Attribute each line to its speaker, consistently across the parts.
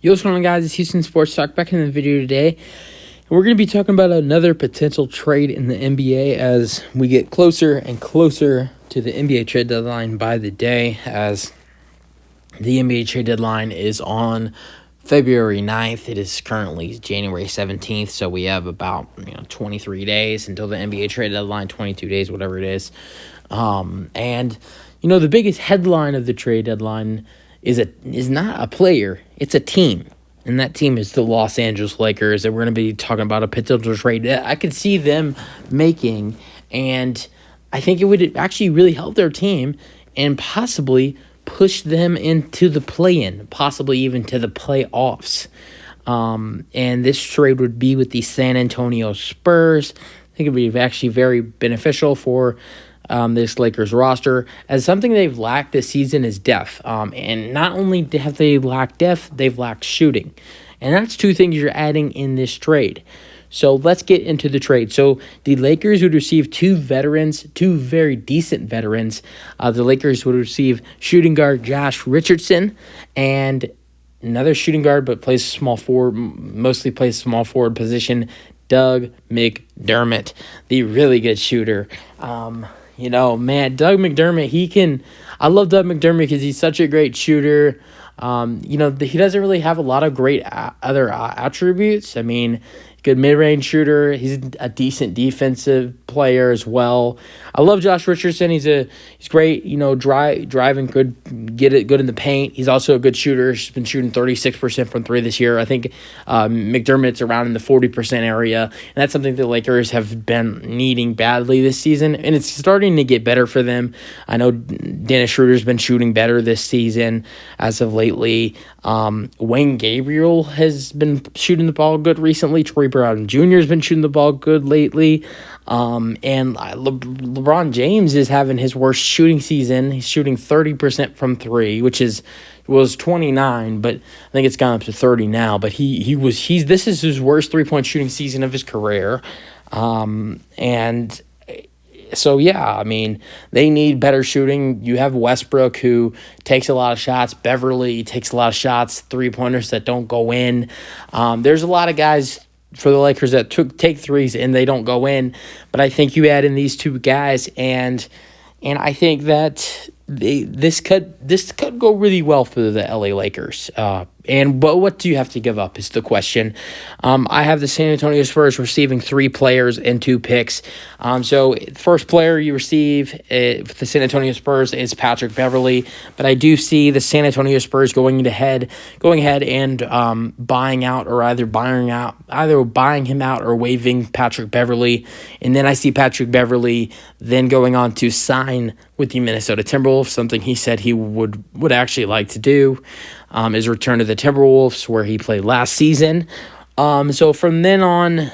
Speaker 1: Yo, what's going on, guys? It's Houston Sports Talk back in the video today. We're going to be talking about another potential trade in the NBA as we get closer and closer to the NBA trade deadline by the day, as the NBA trade deadline is on February 9th. It is currently January 17th, so we have about 23 days until the NBA trade deadline, 22 days, whatever it is. And the biggest headline of the trade deadline is not a player, it's a team. And that team is the Los Angeles Lakers, and we're going to be talking about a potential trade that I could see them making, and I think it would actually really help their team and possibly push them into the play-in, possibly even to the playoffs. And this trade would be with the San Antonio Spurs. I think it would be actually very beneficial for this Lakers roster, as something they've lacked this season is depth. And not only have they lacked depth, they've lacked shooting. And that's two things you're adding in this trade. So let's get into the trade. So the Lakers would receive two very decent veterans. The Lakers would receive shooting guard Josh Richardson and another shooting guard, but plays small forward, mostly plays small forward position, Doug McDermott, the really good shooter. Doug McDermott, I love Doug McDermott because he's such a great shooter. He doesn't really have a lot of great other attributes. I mean, good mid-range shooter. He's a decent defensive player as well. I love Josh Richardson. He's great, driving good, get it good in the paint. He's also a good shooter. He's been shooting 36% from three this year. I think McDermott's around in the 40% area, and that's something the Lakers have been needing badly this season, and it's starting to get better for them. I know Dennis Schroeder's been shooting better this season as of lately. Wayne Gabriel has been shooting the ball good recently. Troy Brown Jr. has been shooting the ball good lately. And LeBron James is having his worst shooting season. He's shooting 30% from three, which was 29, but I think it's gone up to 30 now. But this is his worst 3-point shooting season of his career. They need better shooting. You have Westbrook, who takes a lot of shots. Beverly takes a lot of shots, three-pointers that don't go in. There's a lot of guys for the Lakers that take threes and they don't go in. But I think you add in these two guys, and I think that this could go really well for the LA Lakers. But what do you have to give up is the question. I have the San Antonio Spurs receiving 3 players and 2 picks. So first player you receive for the San Antonio Spurs is Patrick Beverly, but I do see the San Antonio Spurs going ahead and buying out, or either buying him out or waiving Patrick Beverly, and then I see Patrick Beverly then going on to sign with the Minnesota Timberwolves, something he said he would actually like to do. Is return to the Timberwolves, where he played last season. So from then on,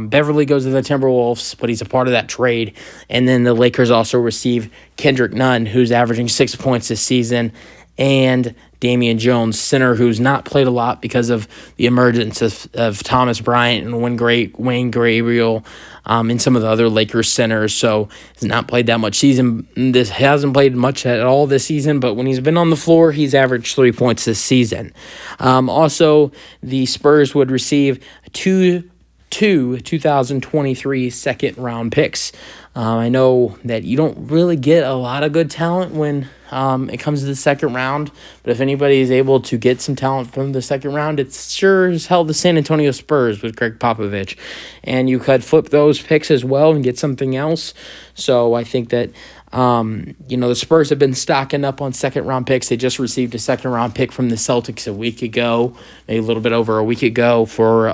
Speaker 1: Beverly goes to the Timberwolves, but he's a part of that trade. And then the Lakers also receive Kendrick Nunn, who's averaging 6 points this season, and Damian Jones, center, who's not played a lot because of the emergence of Thomas Bryant and Wayne Gabriel, and some of the other Lakers centers. So he's not played that much season. This hasn't played much at all this season, but when he's been on the floor, he's averaged 3 points this season. Also, the Spurs would receive two 2023 second-round picks. I know that you don't really get a lot of good talent when it comes to the second round, but if anybody is able to get some talent from the second round, it's sure as hell the San Antonio Spurs with Greg Popovich. And you could flip those picks as well and get something else. So I think that the Spurs have been stocking up on second-round picks. They just received a second-round pick from the Celtics a week ago, maybe a little bit over a week ago, for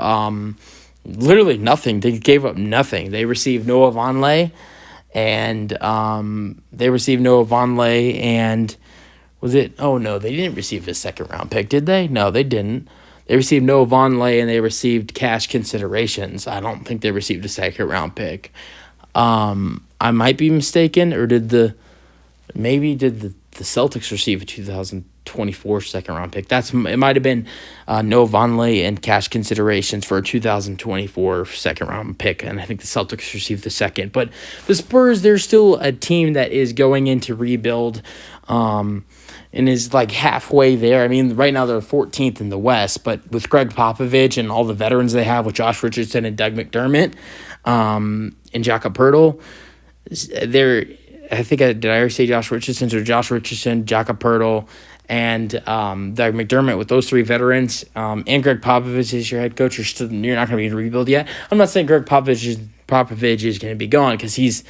Speaker 1: literally nothing. They gave up nothing. They received Noah Vonleh, and was it? Oh no, they didn't receive a second-round pick, did they? No, they didn't. They received Noah Vonleh, and they received cash considerations. I don't think they received a second-round pick. I might be mistaken, or did the Celtics receive a 2024 second-round pick? It might have been Noah Vonleh and cash considerations for a 2024 second-round pick, and I think the Celtics received the second. But the Spurs, they're still a team that is going into rebuild. and is like halfway there. I mean, right now they're 14th in the West, but with Greg Popovich and all the veterans they have with Josh Richardson and Doug McDermott, and Jakob Poeltl, they're, I think, did I already say Josh Richardson? So Josh Richardson, Jakob Poeltl, and Doug McDermott, with those three veterans, and Greg Popovich is your head coach, you're not going to be in a rebuild yet. I'm not saying Greg Popovich is going to be gone, because he's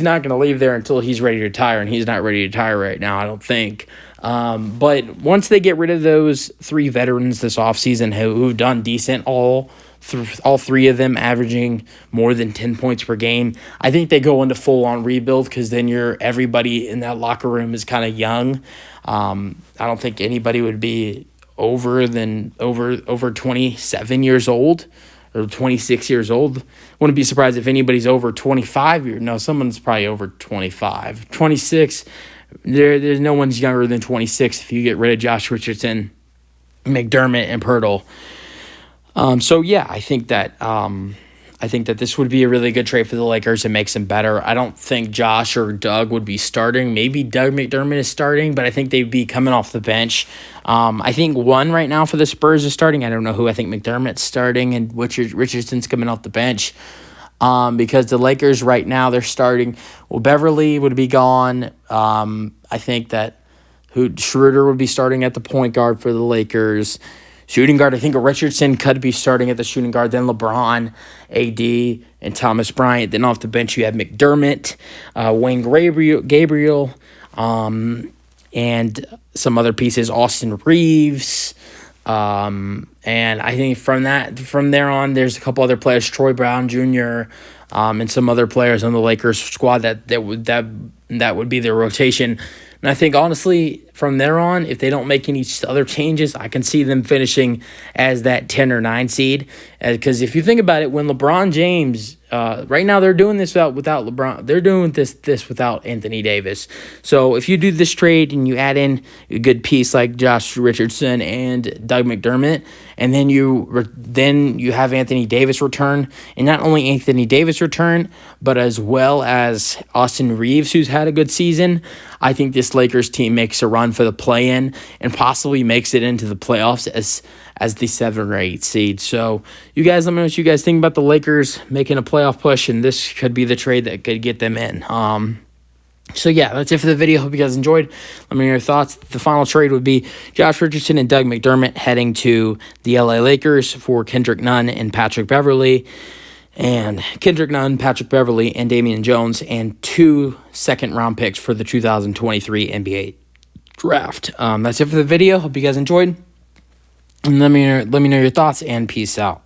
Speaker 1: not going to leave there until he's ready to retire, and he's not ready to retire right now, I don't think. But once they get rid of those three veterans this offseason who've done decent, all three of them averaging more than 10 points per game, I think they go into full-on rebuild, because then everybody in that locker room is kind of young. I don't think anybody would be over 27 years old or 26 years old. Wouldn't be surprised if anybody's over 25 years. No, someone's probably over 25. 26, there's no one's younger than 26 if you get rid of Josh Richardson, McDermott, and Poeltl. So yeah, I think that this would be a really good trade for the Lakers and makes them better. I don't think Josh or Doug would be starting. Maybe Doug McDermott is starting, but I think they'd be coming off the bench. I think one right now for the Spurs is starting. I don't know who. I think McDermott's starting and Richardson's coming off the bench. Because the Lakers right now, they're starting. Well, Beverly would be gone. I think that Schroeder would be starting at the point guard for the Lakers. Shooting guard, I think Richardson could be starting at the shooting guard. Then LeBron, AD, and Thomas Bryant. Then off the bench, you have McDermott, Wayne Gabriel, and some other pieces, Austin Reeves. And I think from there on, there's a couple other players, Troy Brown Jr., and some other players on the Lakers squad that would be their rotation. And I think, honestly, from there on, if they don't make any other changes, I can see them finishing as that 10 or 9 seed. Because if you think about it, when LeBron James, right now they're doing this without LeBron. They're doing this without Anthony Davis. So if you do this trade and you add in a good piece like Josh Richardson and Doug McDermott, and then you have Anthony Davis return, and not only Anthony Davis return, but as well as Austin Reeves, who's had a good season, I think this Lakers team makes a run for the play-in and possibly makes it into the playoffs as the 7 or 8 seed. So you guys, let me know what you guys think about the Lakers making a playoff push, and this could be the trade that could get them in. So yeah, that's it for the video. Hope you guys enjoyed. Let me know your thoughts. The final trade would be Josh Richardson and Doug McDermott heading to the LA Lakers for Kendrick Nunn and Patrick Beverley. And Kendrick Nunn, Patrick Beverley, and Damian Jones, and 2 second-round picks for the 2023 NBA draft. That's it for the video. Hope you guys enjoyed. And let me know your thoughts, and peace out.